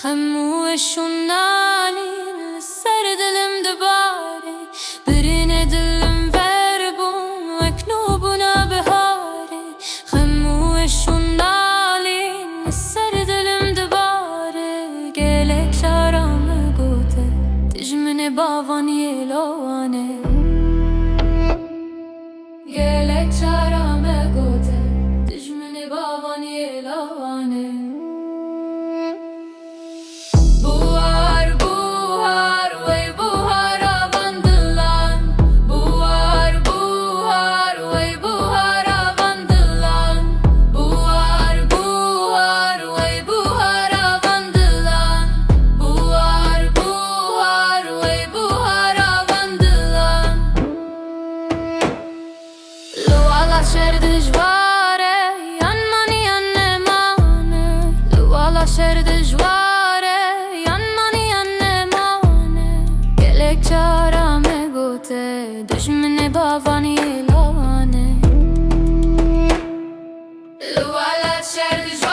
خموش وناني سر دلم دباري برين دلم verبون وكنوبنا بهاري خموش وناني سر دلم دباري gelek şaramı gote tijmine bavan yelovane gelek şaramı gote tijmine bavan yelovane شر دجواره ينماني ينمانه لوالا شر دجواره ينماني ينمانه gelek çarame gote düşmene bavani lane لوالا شر دجواره